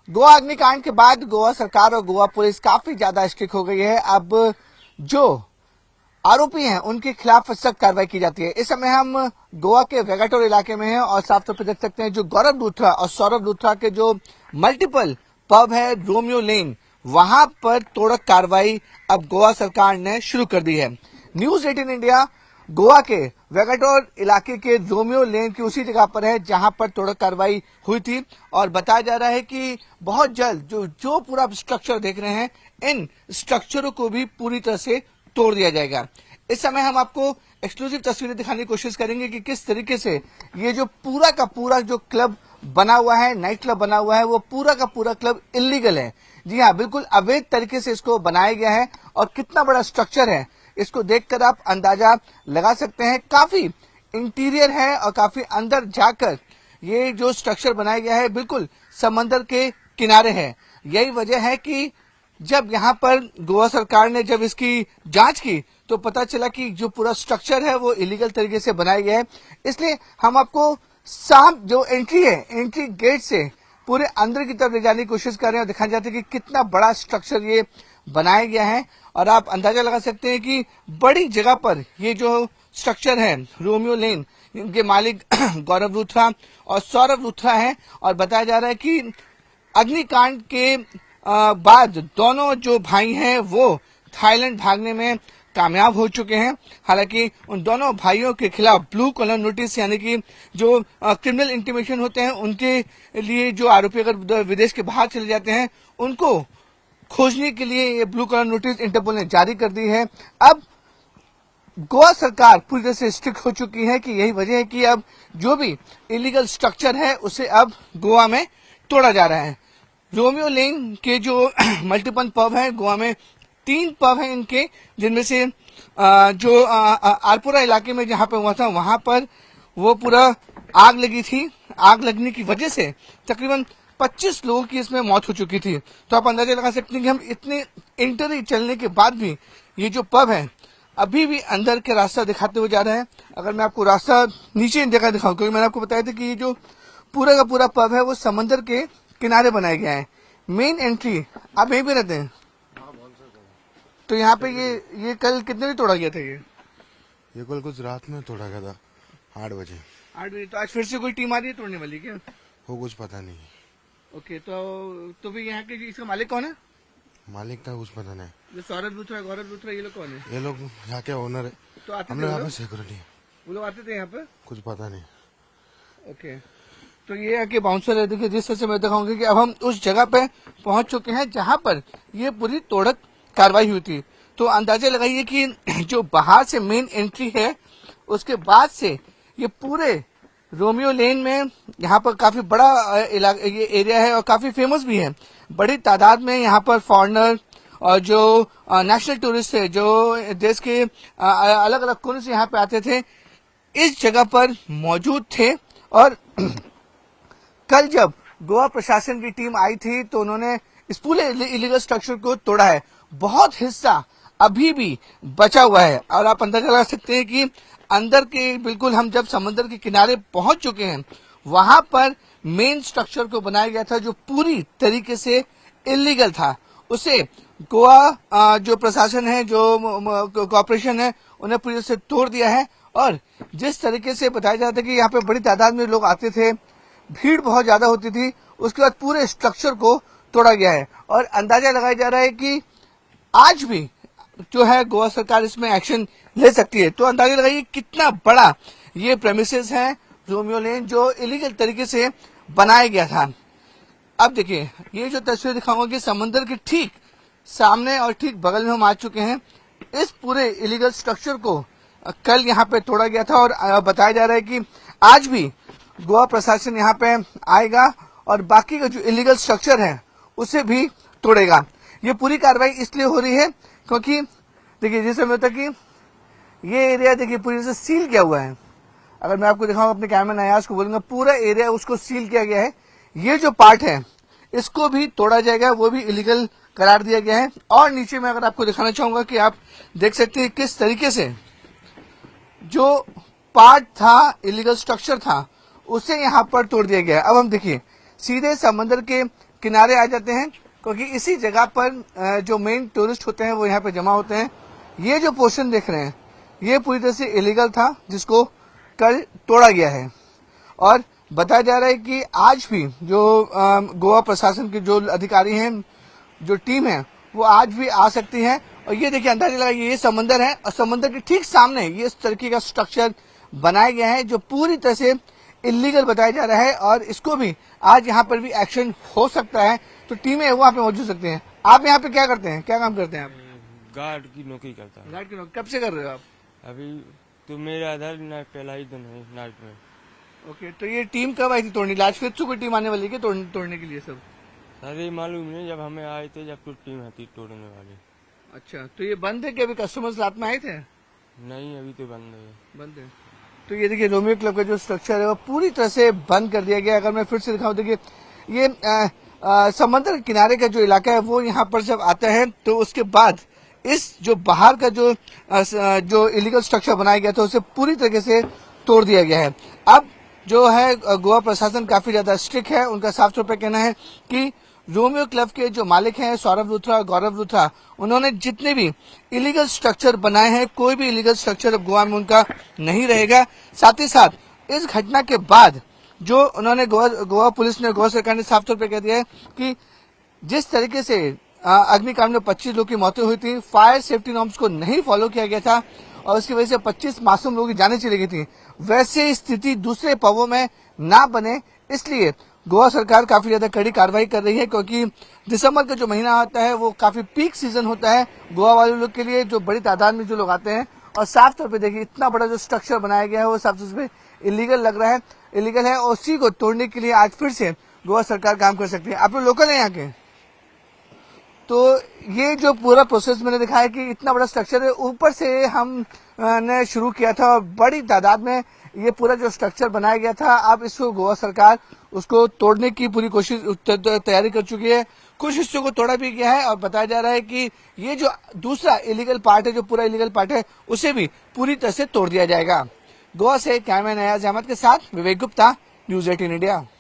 गोवा अग्निकांड के बाद गोवा सरकार और गोवा पुलिस काफी ज्यादा स्ट्रिक्ट हो गई है। अब जो आरोपी हैं उनके खिलाफ सख्त कार्रवाई की जाती है। इस समय हम गोवा के वेगाटोर इलाके में हैं और साफ तौर पर देख सकते हैं जो गौरव लूथरा और सौरभ लूथरा के जो मल्टीपल पब है रोमियो लेन, वहां पर तोड़क कार्रवाई अब गोवा सरकार ने शुरू कर दी है। न्यूज 18 इंडिया गोवा के वेगाटोर इलाके के रोमियो लेन की उसी जगह पर है जहां पर तोड़क कार्रवाई हुई थी और बताया जा रहा है कि बहुत जल्द जो पूरा स्ट्रक्चर देख रहे हैं इन स्ट्रक्चरों को भी पूरी तरह से तोड़ दिया जाएगा। इस समय हम आपको एक्सक्लूसिव तस्वीरें दिखाने की कोशिश करेंगे कि किस तरीके से ये जो पूरा का पूरा जो क्लब बना हुआ है, नाइट क्लब बना हुआ है, वो पूरा का पूरा क्लब इलीगल है। जी हाँ, बिल्कुल अवैध तरीके से इसको बनाया गया है और कितना बड़ा स्ट्रक्चर है इसको देखकर आप अंदाजा लगा सकते हैं। काफी इंटीरियर है और काफी अंदर जाकर ये जो स्ट्रक्चर बनाया गया है बिल्कुल समंदर के किनारे है। यही वजह है कि जब यहाँ पर गोवा सरकार ने जब इसकी जांच की तो पता चला कि जो पूरा स्ट्रक्चर है वो इलीगल तरीके से बनाया गया है। इसलिए हम आपको जो एंट्री है, एंट्री गेट से पूरे अंदर की तरफ ले जाने की कोशिश कर रहे हैं और दिखाना चाहते हैं कि कितना बड़ा स्ट्रक्चर ये बनाया गया है। और आप अंदाजा लगा सकते हैं कि बड़ी जगह पर ये जो स्ट्रक्चर है रोमियो लेन, इनके मालिक गौरव लूथरा और सौरभ लूथरा है और बताया जा रहा है कि अग्निकांड के बाद दोनों जो भाई हैं वो थाईलैंड भागने में कामयाब हो चुके हैं। हालांकि उन दोनों भाइयों के खिलाफ ब्लू कॉलर नोटिस यानी कि जो क्रिमिनल इंटीमेशन होते हैं उनके लिए जो आरोपी अगर विदेश के बाहर चले जाते हैं उनको खोजने के लिए ये ब्लू कॉलर नोटिस इंटरपोल ने जारी कर दी है। अब गोवा सरकार पूरी तरह से स्ट्रिक्ट हो चुकी है कि यही वजह है कि अब जो भी इलीगल स्ट्रक्चर है उसे अब गोवा में तोड़ा जा रहा है। रोमियो लेन के जो मल्टीपल पब है, गोवा में 3 पब हैं इनके, जिनमें से जो आरपुरा इलाके में जहां पे हुआ था वहां पर वो पूरा आग लगी थी। आग लगने की वजह से तकरीबन 25 लोगों की इसमें मौत हो चुकी थी। तो आप अंदाजा लगा सकते हैं कि हम इतने इंटरी चलने के बाद भी ये जो पब है अभी भी अंदर के रास्ता दिखाते हुए जा रहे हैं। अगर मैं आपको रास्ता नीचे जगह दिखाऊं, क्योंकि मैंने आपको बताया था कि ये जो पूरा का पूरा पब है वो समंदर के किनारे बनाया गया है। मेन एंट्री आप यहीं पे रहते हैं तो यहाँ पे ये कल कितने बजे तोड़ा गया था? ये कल कुछ रात में तोड़ा गया था 8 बजे। 8 बजे। तो आज फिर से कोई टीम आ रही है तोड़ने वाली क्या? वो कुछ पता नहीं। ओके, तो फिर यहाँ के इसका मालिक कौन है? मालिक का कुछ पता नहीं। जो सौरभ लूथरा, गौरव लूथरा, ये लोग कौन है? ये लोग यहाँ के ओनर है। तो आते हम लोग यहाँ पे सिक्योरिटी। वो लोग आते थे यहाँ पे? कुछ पता नहीं। ओके, तो ये आके बाउंसर है। देखिए जिस तरह से मैं दिखाऊंगी कि अब हम उस जगह पे पहुंच चुके हैं जहां पर ये पूरी तोड़क कार्रवाई हुई थी। तो अंदाजा लगाइए कि जो बाहर से मेन एंट्री है उसके बाद से ये पूरे रोमियो लेन में यहाँ पर काफी बड़ा ये एरिया है और काफी फेमस भी है। बड़ी तादाद में यहाँ पर फॉरेनर और जो नेशनल टूरिस्ट है जो देश के अलग अलग कोने से यहाँ पे आते थे इस जगह पर मौजूद थे। और कल जब गोवा प्रशासन की टीम आई थी तो उन्होंने इस पूरे इलीगल स्ट्रक्चर को तोड़ा है। बहुत हिस्सा अभी भी बचा हुआ है और आप अंदाजा लगा सकते हैं कि अंदर के बिल्कुल हम जब समंदर के किनारे पहुंच चुके हैं वहां पर मेन स्ट्रक्चर को बनाया गया था जो पूरी तरीके से इलीगल था। उसे गोवा जो प्रशासन है, जो कॉर्पोरेशन है, उन्हें पूरी तरह से तोड़ दिया है। और जिस तरीके से बताया जाता है कि यहाँ पे बड़ी तादाद में लोग आते थे, भीड़ बहुत ज्यादा होती थी, उसके बाद पूरे स्ट्रक्चर को तोड़ा गया है और अंदाजा लगाया जा रहा है कि आज भी जो है गोवा सरकार इसमें एक्शन ले सकती है। तो अंदाजा लगाइए कितना बड़ा ये प्रेमिसेस है रोमियो लेन जो इलीगल तरीके से बनाया गया था। अब देखिए ये जो तस्वीर दिखाऊंगा कि समंदर के ठीक सामने और ठीक बगल में हम आ चुके हैं। इस पूरे इलीगल स्ट्रक्चर को कल यहाँ पे तोड़ा गया था और बताया जा रहा है कि आज भी गोवा प्रशासन यहाँ पे आएगा और बाकी का जो इलीगल स्ट्रक्चर है उसे भी तोड़ेगा। ये पूरी कार्रवाई इसलिए हो रही है क्योंकि देखिए जिस समय तक कि ये एरिया देखिए पूरी तरह से सील किया हुआ है। अगर मैं आपको दिखाऊं अपने कैमरा अयाज को बोलूंगा पूरा एरिया उसको सील किया गया है। ये जो पार्ट है इसको भी तोड़ा जाएगा, वो भी इलीगल करार दिया गया है। और नीचे में अगर आपको दिखाना चाहूंगा कि आप देख सकते हैं किस तरीके से जो पार्ट था, इलीगल स्ट्रक्चर था, उसे यहाँ पर तोड़ दिया गया। अब हम देखिए सीधे समंदर के किनारे आ जाते हैं, क्योंकि इसी जगह पर जो मेन टूरिस्ट होते हैं वो यहाँ पे जमा होते हैं। ये जो पोर्शन देख रहे हैं ये पूरी तरह से इलीगल था, जिसको कल तोड़ा गया है। और बताया जा रहा है कि आज भी जो गोवा प्रशासन के जो अधिकारी हैं, जो टीम है, वो आज भी आ सकती है। और ये देखिए अंदाजा लगा, ये समंदर है और समंदर के ठीक सामने ये इस तरीके का स्ट्रक्चर बनाया गया है जो पूरी तरह से इलीगल बताया जा रहा है। और इसको भी आज यहाँ पर भी एक्शन हो सकता है, तो टीमें वहाँ पे मौजूद सकती हैं। आप यहाँ पे क्या करते हैं, क्या काम करते हैं आप? गार्ड की नौकरी करता हूँ। गार्ड की नौकरी कब से कर रहे हो आप? अभी तो मेरा आधार पहला ही दिन है नाइट में। ओके, तो ये टीम कब आई थी तोड़ने? आज फिर से कोई टीम आने वाली है तोड़ने के लिए सब? अरे मालूम नहीं, जब हमें आए थे जब तो टीम थी तोड़ने वाली। अच्छा, तो ये बंद है कि अभी कस्टमर्स रात में आए थे? नहीं, अभी तो बंद है। बंद है। तो ये देखिए रोमियो क्लब का जो स्ट्रक्चर है वो पूरी तरह से बंद कर दिया गया। अगर मैं फिर से दिखाऊं, देखिए ये समंदर के किनारे का जो इलाका है वो यहाँ पर जब आता है तो उसके बाद इस जो बाहर का जो इलीगल स्ट्रक्चर बनाया गया था उसे पूरी तरीके से तोड़ दिया गया है। अब जो है गोवा प्रशासन काफी ज्यादा स्ट्रिक्ट है। उनका साफ तौर पर कहना है कि रोमियो क्लब के जो मालिक हैं सौरभ लूथरा और गौरव लूथरा, उन्होंने जितने भी इलीगल स्ट्रक्चर बनाए हैं, कोई भी इलीगल स्ट्रक्चर अब गोवा में उनका नहीं रहेगा। साथ ही साथ इस घटना के बाद जो उन्होंने गोवा पुलिस ने, गोवा सरकार ने साफ तौर पर कह दिया है कि जिस तरीके से अग्निकांड में 25 लोगों की मौतें हुई थी, फायर सेफ्टी नॉर्म्स को नहीं फॉलो किया गया था और उसकी वजह से 25 मासूम लोगों की जानें चली गई थी, वैसे स्थिति दूसरे पवों में ना बने, इसलिए गोवा सरकार काफी ज्यादा कड़ी कार्रवाई कर रही है। क्योंकि दिसंबर का जो महीना आता है वो काफी पीक सीजन होता है गोवा वाले लोग के लिए, जो बड़ी तादाद में जो लोग आते हैं। और साफ तौर पे देखिए इतना बड़ा जो स्ट्रक्चर बनाया गया है वो साफ तौर पे इलीगल लग रहा है, इलीगल है। और उसी को तोड़ने के लिए आज फिर से गोवा सरकार काम कर सकती है। आप लोग लोकल हैं यहाँ के, तो ये जो पूरा प्रोसेस मैंने दिखाया कि इतना बड़ा स्ट्रक्चर है, ऊपर से हमने शुरू किया था और बड़ी तादाद में ये पूरा जो स्ट्रक्चर बनाया गया था, अब इसको गोवा सरकार उसको तोड़ने की पूरी कोशिश तैयारी कर चुकी है। कुछ हिस्सों को तोड़ा भी गया है और बताया जा रहा है कि ये जो दूसरा इलीगल पार्ट है, जो पूरा इलीगल पार्ट है, उसे भी पूरी तरह से तोड़ दिया जाएगा। गोवा से कैमरामैन अयाज अहमद के साथ विवेक गुप्ता, न्यूज़ 18 इंडिया।